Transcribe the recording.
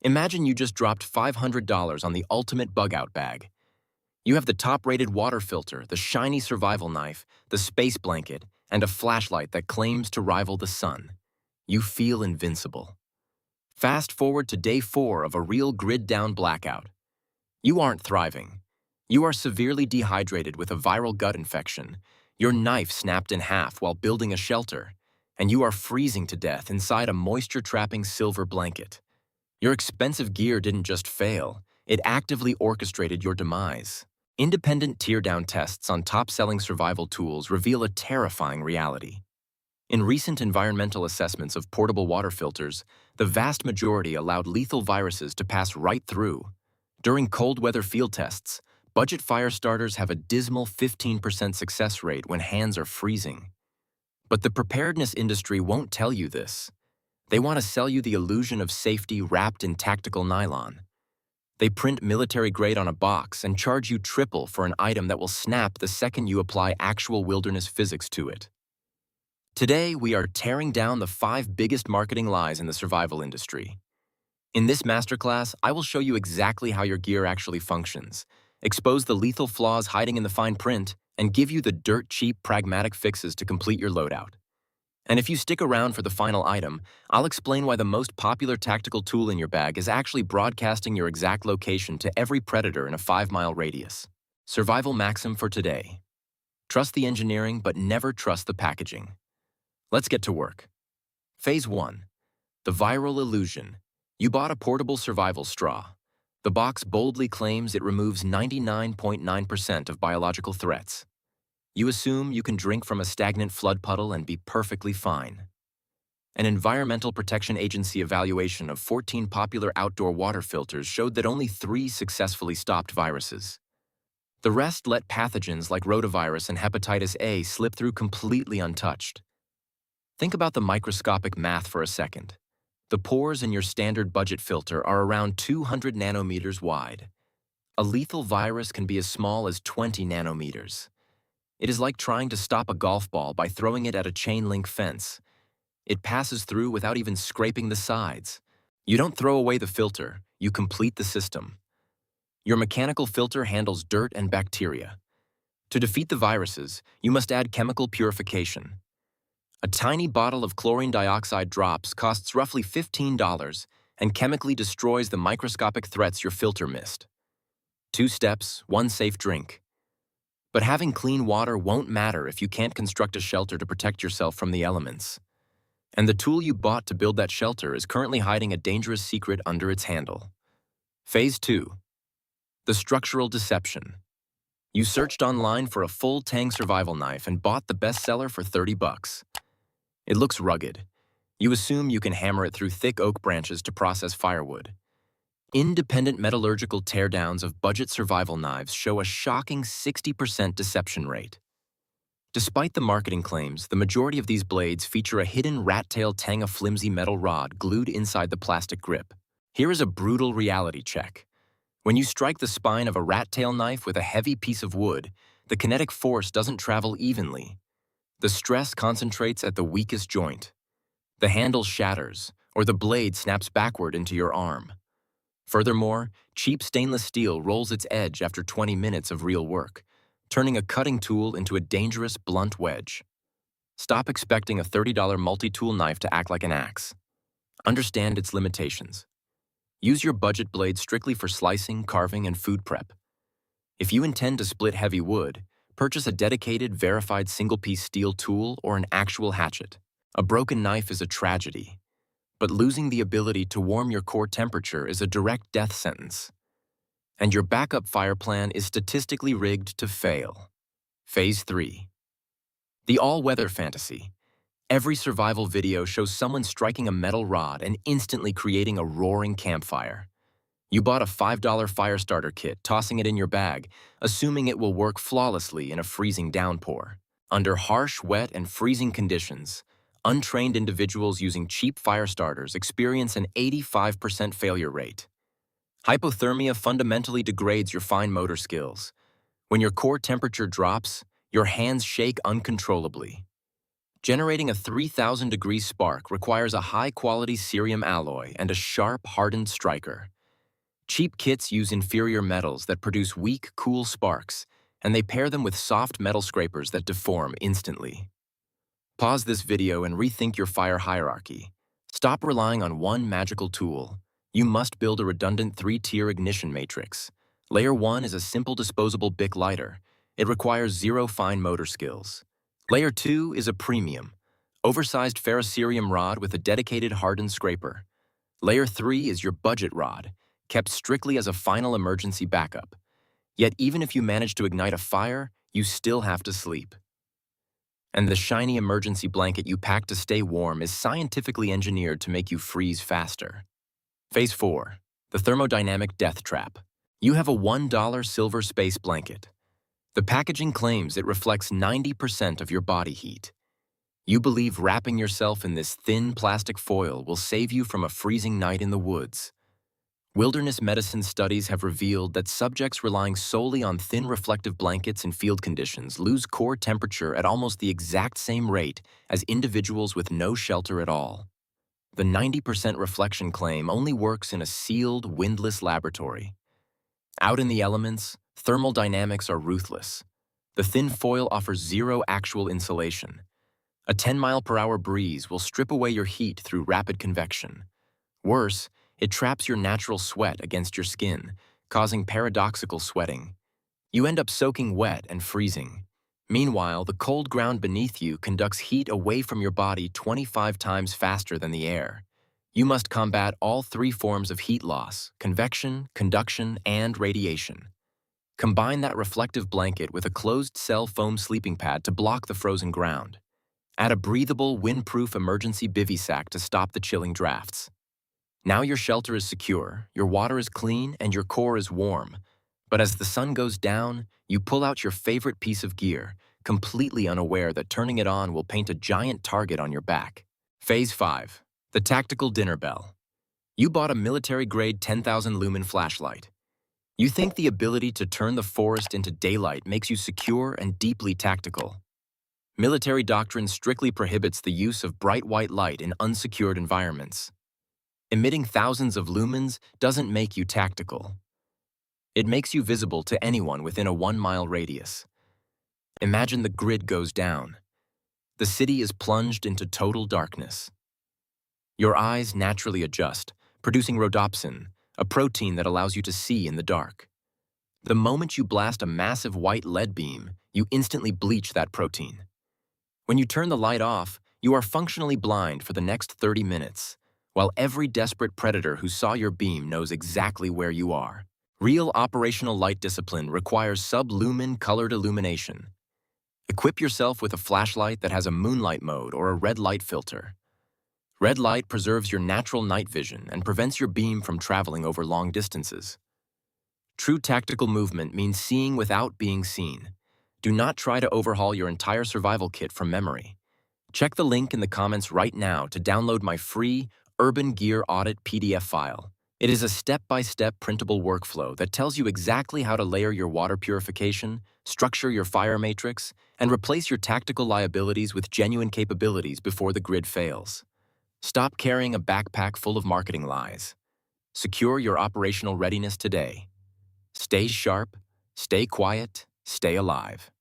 Imagine you just dropped $500 on the ultimate bug-out bag. You have the top-rated water filter, the shiny survival knife, the space blanket, and a flashlight that claims to rival the sun. You feel invincible. Fast forward to day 4 of a real grid-down blackout. You aren't thriving. You are severely dehydrated with a viral gut infection. Your knife snapped in half while building a shelter, and you are freezing to death inside a moisture-trapping silver blanket. Your expensive gear didn't just fail, it actively orchestrated your demise. Independent teardown tests on top-selling survival tools reveal a terrifying reality. In recent environmental assessments of portable water filters, the vast majority allowed lethal viruses to pass right through. During cold weather field tests, budget fire starters have a dismal 15% success rate when hands are freezing. But the preparedness industry won't tell you this. They want to sell you the illusion of safety wrapped in tactical nylon. They print military grade on a box and charge you triple for an item that will snap the second you apply actual wilderness physics to it. Today, we are tearing down the 5 biggest marketing lies in the survival industry. In this masterclass, I will show you exactly how your gear actually functions, expose the lethal flaws hiding in the fine print, and give you the dirt-cheap pragmatic fixes to complete your loadout. And if you stick around for the final item, I'll explain why the most popular tactical tool in your bag is actually broadcasting your exact location to every predator in a 5-mile radius. Survival maxim for today. Trust the engineering, but never trust the packaging. Let's get to work. Phase 1. The viral illusion. You bought a portable survival straw. The box boldly claims it removes 99.9% of biological threats. You assume you can drink from a stagnant flood puddle and be perfectly fine. An Environmental Protection Agency evaluation of 14 popular outdoor water filters showed that only 3 successfully stopped viruses. The rest let pathogens like rotavirus and hepatitis A slip through completely untouched. Think about the microscopic math for a second. The pores in your standard budget filter are around 200 nanometers wide. A lethal virus can be as small as 20 nanometers. It is like trying to stop a golf ball by throwing it at a chain-link fence. It passes through without even scraping the sides. You don't throw away the filter, you complete the system. Your mechanical filter handles dirt and bacteria. To defeat the viruses, you must add chemical purification. A tiny bottle of chlorine dioxide drops costs roughly $15 and chemically destroys the microscopic threats your filter missed. 2 steps, 1 safe drink. But having clean water won't matter if you can't construct a shelter to protect yourself from the elements. And the tool you bought to build that shelter is currently hiding a dangerous secret under its handle. Phase 2. The structural deception. You searched online for a full Tang survival knife and bought the bestseller for $30. It looks rugged. You assume you can hammer it through thick oak branches to process firewood. Independent metallurgical teardowns of budget survival knives show a shocking 60% deception rate. Despite the marketing claims, the majority of these blades feature a hidden rat-tail Tang, a flimsy metal rod glued inside the plastic grip. Here is a brutal reality check. When you strike the spine of a rat-tail knife with a heavy piece of wood, the kinetic force doesn't travel evenly. The stress concentrates at the weakest joint. The handle shatters, or the blade snaps backward into your arm. Furthermore, cheap stainless steel rolls its edge after 20 minutes of real work, turning a cutting tool into a dangerous, blunt wedge. Stop expecting a $30 multi-tool knife to act like an axe. Understand its limitations. Use your budget blade strictly for slicing, carving, and food prep. If you intend to split heavy wood, purchase a dedicated, verified single-piece steel tool or an actual hatchet. A broken knife is a tragedy, but losing the ability to warm your core temperature is a direct death sentence. And your backup fire plan is statistically rigged to fail. Phase 3. The all-weather fantasy. Every survival video shows someone striking a metal rod and instantly creating a roaring campfire. You bought a $5 fire starter kit, tossing it in your bag, assuming it will work flawlessly in a freezing downpour. Under harsh, wet, and freezing conditions, untrained individuals using cheap fire starters experience an 85% failure rate. Hypothermia fundamentally degrades your fine motor skills. When your core temperature drops, your hands shake uncontrollably. Generating a 3,000-degree spark requires a high-quality cerium alloy and a sharp, hardened striker. Cheap kits use inferior metals that produce weak, cool sparks, and they pair them with soft metal scrapers that deform instantly. Pause this video and rethink your fire hierarchy. Stop relying on one magical tool. You must build a redundant 3-tier ignition matrix. Layer 1 is a simple disposable Bic lighter. It requires 0 fine motor skills. Layer 2 is a premium, oversized ferrocerium rod with a dedicated hardened scraper. Layer 3 is your budget rod, kept strictly as a final emergency backup. Yet even if you manage to ignite a fire, you still have to sleep. And the shiny emergency blanket you pack to stay warm is scientifically engineered to make you freeze faster. Phase 4. The Thermodynamic Death Trap. You have a $1 silver space blanket. The packaging claims it reflects 90% of your body heat. You believe wrapping yourself in this thin plastic foil will save you from a freezing night in the woods. Wilderness medicine studies have revealed that subjects relying solely on thin reflective blankets in field conditions lose core temperature at almost the exact same rate as individuals with no shelter at all. The 90% reflection claim only works in a sealed, windless laboratory. Out in the elements, thermal dynamics are ruthless. The thin foil offers 0 actual insulation. A 10-mile-per-hour breeze will strip away your heat through rapid convection. Worse, it traps your natural sweat against your skin, causing paradoxical sweating. You end up soaking wet and freezing. Meanwhile, the cold ground beneath you conducts heat away from your body 25 times faster than the air. You must combat all 3 forms of heat loss: convection, conduction, and radiation. Combine that reflective blanket with a closed-cell foam sleeping pad to block the frozen ground. Add a breathable, windproof emergency bivy sack to stop the chilling drafts. Now your shelter is secure, your water is clean, and your core is warm. But as the sun goes down, you pull out your favorite piece of gear, completely unaware that turning it on will paint a giant target on your back. Phase 5. The Tactical Dinner Bell. You bought a military-grade 10,000 lumen flashlight. You think the ability to turn the forest into daylight makes you secure and deeply tactical. Military doctrine strictly prohibits the use of bright white light in unsecured environments. Emitting thousands of lumens doesn't make you tactical. It makes you visible to anyone within a 1-mile radius. Imagine the grid goes down. The city is plunged into total darkness. Your eyes naturally adjust, producing rhodopsin, a protein that allows you to see in the dark. The moment you blast a massive white lead beam, you instantly bleach that protein. When you turn the light off, you are functionally blind for the next 30 minutes, while every desperate predator who saw your beam knows exactly where you are. Real operational light discipline requires sub-lumen colored illumination. Equip yourself with a flashlight that has a moonlight mode or a red light filter. Red light preserves your natural night vision and prevents your beam from traveling over long distances. True tactical movement means seeing without being seen. Do not try to overhaul your entire survival kit from memory. Check the link in the comments right now to download my free Urban Gear Audit PDF file. It is a step-by-step printable workflow that tells you exactly how to layer your water purification, structure your fire matrix, and replace your tactical liabilities with genuine capabilities before the grid fails. Stop carrying a backpack full of marketing lies. Secure your operational readiness today. Stay sharp, stay quiet, stay alive.